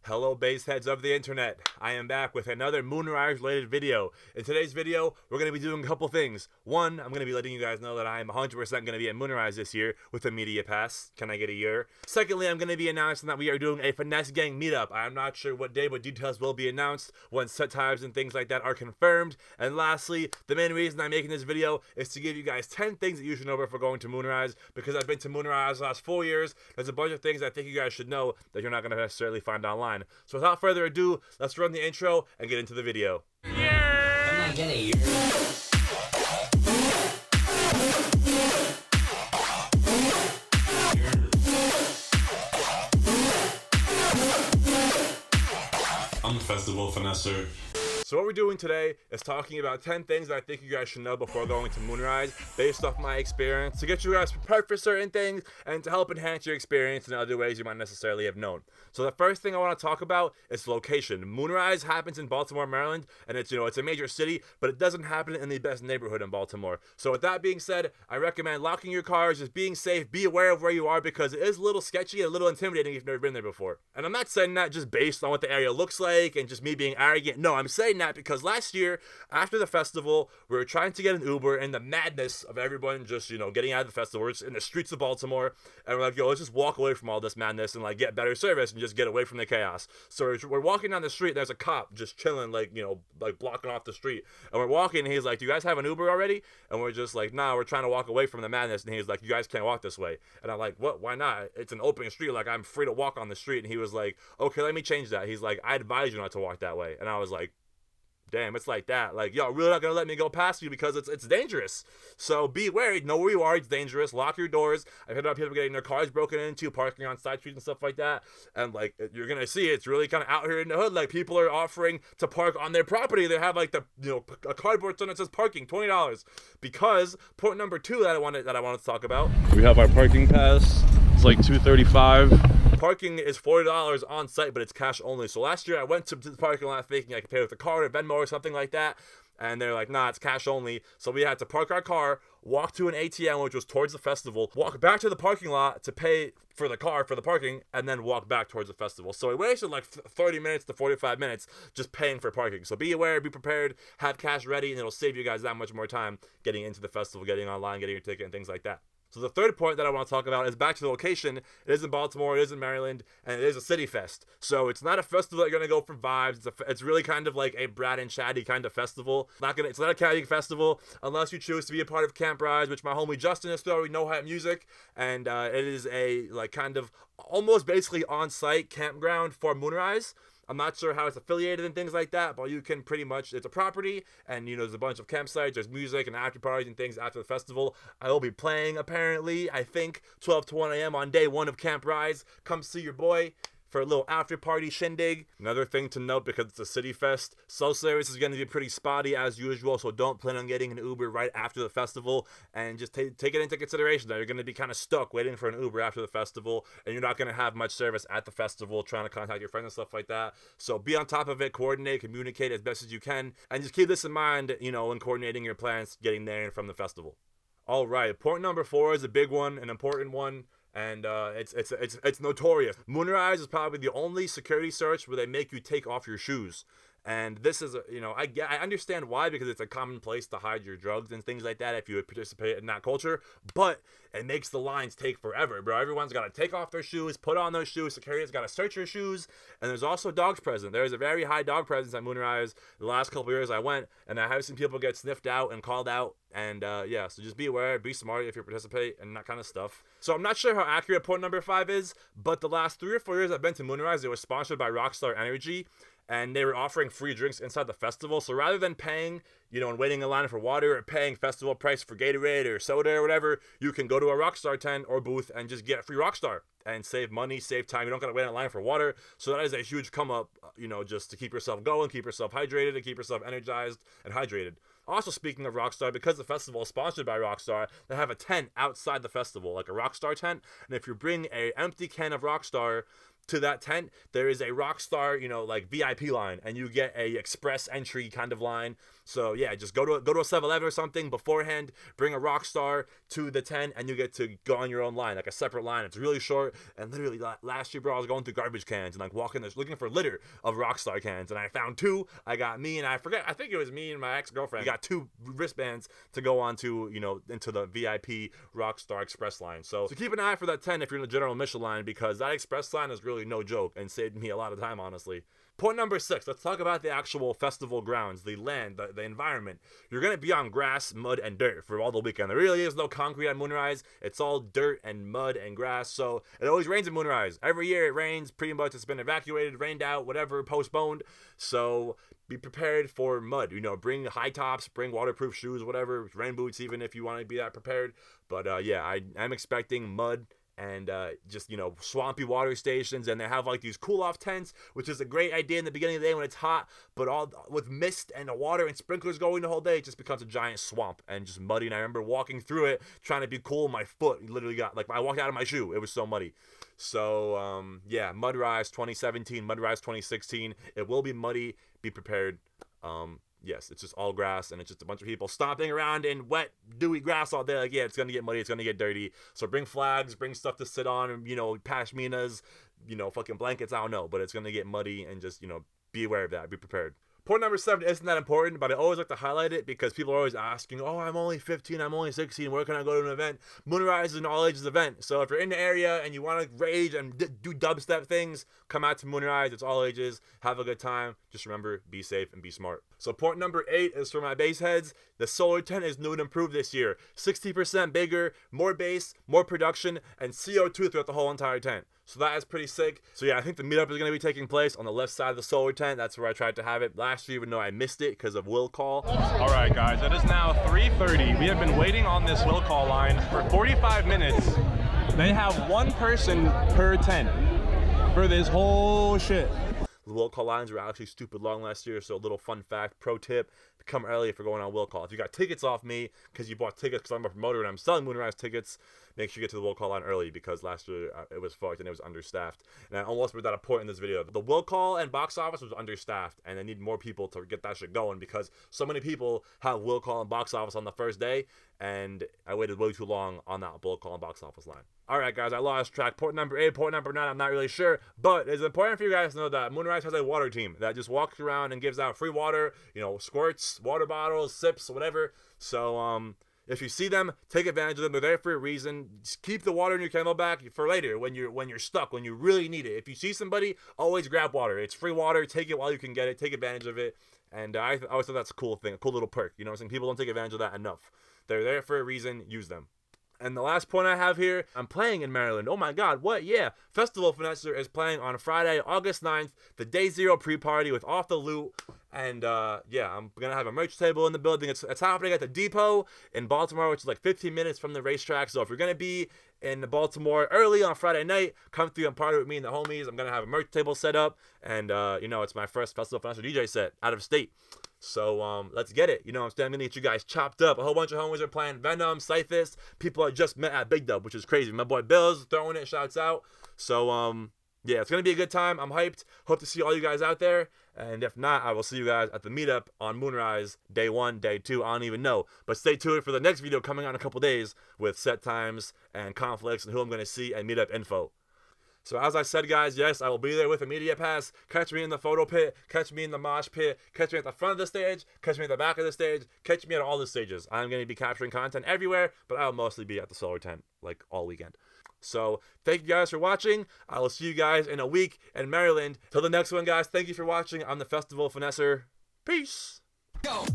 Hello base heads of the internet, I am back with another Moonrise related video. In today's video, we're going to be doing a couple things. One, I'm going to be letting you guys know that I am 100% going to be at Moonrise this year with a media pass. Can I get a year? Secondly, I'm going to be announcing that we are doing a Finesse gang meetup. I'm not sure what day, but details will be announced once set times and things like that are confirmed. And lastly, the main reason I'm making this video is to give you guys 10 things that you should know before going to Moonrise, because I've been to Moonrise the last 4 years. There's a bunch of things I think you guys should know that you're not going to necessarily find online. So without further ado, let's run the intro and get into the video. Yeah! I'm the festival Finesser. So what we're doing today is talking about 10 things that I think you guys should know before going to Moonrise, based off my experience, to get you guys prepared for certain things and to help enhance your experience in other ways you might necessarily have known. So the first thing I want to talk about is location. Moonrise happens in Baltimore, Maryland, and it's a major city, but it doesn't happen in the best neighborhood in Baltimore. So with that being said, I recommend locking your cars, just being safe, be aware of where you are, because it is a little sketchy and a little intimidating if you've never been there before. And I'm not saying that just based on what the area looks like and just me being arrogant. No, I'm saying that because last year, after the festival, we were trying to get an Uber, and the madness of everyone just, getting out of the festival, we're just in the streets of Baltimore, and we're like, let's just walk away from all this madness and, get better service and just get away from the chaos. So we're walking down the street, there's a cop just chilling, blocking off the street, and we're walking, and he's like, do you guys have an Uber already? And we're just like, nah, we're trying to walk away from the madness, and he's like, you guys can't walk this way. And I'm like, what? Why not? It's an open street, I'm free to walk on the street. And he was like, okay, let me change that. He's like, I advise you not to walk that way. And I was like, damn, it's like that. Y'all really not gonna let me go past you because it's dangerous. So be wary, know where you are, it's dangerous, lock your doors. I've heard about people getting their cars broken into, parking on side streets and stuff like that. And you're gonna see it's really kind of out here in the hood. People are offering to park on their property. They have a cardboard sign that says parking, $20. Because point number two that I wanted to talk about. We have our parking pass. It's like $235. Parking is $40 on site, but it's cash only. So last year I went to the parking lot thinking I could pay with a card or Venmo or something like that, and they're like, nah, it's cash only. So we had to park our car, walk to an ATM, which was towards the festival, walk back to the parking lot to pay for the car for the parking, and then walk back towards the festival. So we wasted 30 minutes to 45 minutes just paying for parking. So be aware, be prepared, have cash ready, and it'll save you guys that much more time getting into the festival, getting online, getting your ticket, and things like that. So the third point that I want to talk about is back to the location. It is in Baltimore, it is in Maryland, and it is a city fest. So it's not a festival that you're going to go for vibes. It's really kind of like a Brad and Chatty kind of festival. It's not a caddy festival unless you choose to be a part of Camp Rise, which my homie Justin is throwing No Hat Music. And it is a kind of almost basically on-site campground for Moonrise. I'm not sure how it's affiliated and things like that, but you can pretty much, it's a property, and there's a bunch of campsites, there's music and after parties and things after the festival. I will be playing, apparently, I think 12 to 1 a.m. on day one of Camp Rise. Come see your boy for a little after party shindig. Another thing to note, because it's a city fest, cell service is going to be pretty spotty as usual, so don't plan on getting an Uber right after the festival, and just take it into consideration that you're going to be kind of stuck waiting for an Uber after the festival, and you're not going to have much service at the festival trying to contact your friends and stuff like that. So be on top of it, coordinate, communicate as best as you can, and just keep this in mind, when coordinating your plans getting there and from the festival. All right, point number 4 is a big one, an important one. And it's notorious. Moonrise is probably the only security search where they make you take off your shoes. And this is, I understand why, because it's a common place to hide your drugs and things like that if you would participate in that culture. But it makes the lines take forever, bro. Everyone's got to take off their shoes, put on those shoes. Security's got to search your shoes. And there's also dogs present. There's a very high dog presence at Moonrise. The last couple of years I went, and I have seen people get sniffed out and called out. And so just be aware, be smart if you participate and that kind of stuff. So I'm not sure how accurate point number 5 is, but the last 3 or 4 years I've been to Moonrise, it was sponsored by Rockstar Energy, and they were offering free drinks inside the festival. So rather than paying, and waiting in line for water or paying festival price for Gatorade or soda or whatever, you can go to a Rockstar tent or booth and just get a free Rockstar and save money, save time. You don't got to wait in line for water. So that is a huge come up, just to keep yourself going, keep yourself hydrated, and keep yourself energized and hydrated. Also, speaking of Rockstar, because the festival is sponsored by Rockstar, they have a tent outside the festival, like a Rockstar tent. And if you bring an empty can of Rockstar, to that tent, there is a Rockstar, like VIP line, and you get a express entry kind of line. So yeah, just go to a 7-Eleven or something beforehand, bring a Rockstar to the tent, and you get to go on your own line, like a separate line. It's really short, and literally last year, bro, I was going through garbage cans and like walking this, looking for litter of Rockstar cans, and I found 2. I got me, and I think it was me and my ex-girlfriend. We got 2 wristbands to go on to, into the VIP Rockstar Express line. So keep an eye for that tent if you're in the general admission line, because that Express line is really no joke and saved me a lot of time, honestly. Point number 6, let's talk about the actual festival grounds, the land, the environment. You're going to be on grass, mud, and dirt for all the weekend. There really is no concrete at Moonrise. It's all dirt and mud and grass, so it always rains at Moonrise. Every year it rains, pretty much. It's been evacuated, rained out, whatever, postponed. So be prepared for mud. Bring high tops, bring waterproof shoes, whatever, rain boots even if you want to be that prepared. But yeah, I'm expecting mud and just swampy water stations, and they have like these cool off tents, which is a great idea in the beginning of the day when it's hot, but all with mist and the water and sprinklers going the whole day, it just becomes a giant swamp and just muddy. And I remember walking through it trying to be cool, my foot literally got, like, I walked out of my shoe, it was so muddy. So yeah, Moonrise 2017, Moonrise 2016, it will be muddy, be prepared. Yes, it's just all grass, and it's just a bunch of people stomping around in wet, dewy grass all day. Like, yeah, it's going to get muddy, it's going to get dirty. So bring flags, bring stuff to sit on, pashminas, fucking blankets, I don't know. But it's going to get muddy, and just, be aware of that, be prepared. Point number 7 isn't that important, but I always like to highlight it because people are always asking, oh, I'm only 15, I'm only 16, where can I go to an event? Moonrise is an all-ages event, so if you're in the area and you want to rage and do dubstep things, come out to Moonrise. It's all ages, have a good time. Just remember, be safe and be smart. So point number 8 is for my bass heads. The solar tent is new and improved this year. 60% bigger, more bass, more production, and CO2 throughout the whole entire tent. So that is pretty sick. So yeah, I think the meetup is going to be taking place on the left side of the solar tent. That's where I tried to have it last year, even though I missed it because of will call. All right, guys, it is now 3:30. We have been waiting on this will call line for 45 minutes. They have 1 person per tent for this whole shit. The will call lines were actually stupid long last year, so a little fun fact, pro tip, come early if you're going on will call. If you got tickets off me because you bought tickets because I'm a promoter and I'm selling Moonrise tickets, make sure you get to the will call line early because last year it was fucked and it was understaffed. And I almost made that a point in this video. The will call and box office was understaffed, and I need more people to get that shit going because so many people have will call and box office on the first day, and I waited way too long on that will call and box office line. Alright guys, I lost track. Point number 8, point number 9, I'm not really sure, but it's important for you guys to know that Moonrise has a water team that just walks around and gives out free water, squirts, water bottles, sips, whatever. So if you see them, take advantage of them. They're there for a reason. Just keep the water in your Camelback for later when you're stuck, when you really need it. If you see somebody, always grab water. It's free water. Take it while you can get it. Take advantage of it. And I always thought that's a cool thing, a cool little perk. You know what I'm saying? People don't take advantage of that enough. They're there for a reason. Use them. And the last point I have here, I'm playing in Maryland. Oh my God, what? Yeah. Festival Finesser is playing on Friday, August 9th, the Day Zero pre-party with Off the Loot. And yeah, I'm going to have a merch table in the building. It's happening at the Depot in Baltimore, which is like 15 minutes from the racetrack. So if you're going to be in Baltimore early on Friday night, come through and party with me and the homies. I'm going to have a merch table set up. And, it's my first Festival Finesser DJ set out of state. So let's get it. I'm going to get you guys chopped up. A whole bunch of homies are playing Venom, Cyphus, people I just met at Big Dub, which is crazy. My boy Bill's throwing it, shouts out. So yeah, it's going to be a good time. I'm hyped. Hope to see all you guys out there. And if not, I will see you guys at the meetup on Moonrise, day 1, day 2. I don't even know. But stay tuned for the next video coming out in a couple days with set times and conflicts and who I'm going to see and meetup info. So as I said, guys, yes, I will be there with a media pass. Catch me in the photo pit. Catch me in the mosh pit. Catch me at the front of the stage. Catch me at the back of the stage. Catch me at all the stages. I'm going to be capturing content everywhere, but I'll mostly be at the solar tent, like, all weekend. So thank you guys for watching. I will see you guys in a week in Maryland. Till the next one, guys, thank you for watching. I'm the Festival Finesser. Peace. Go.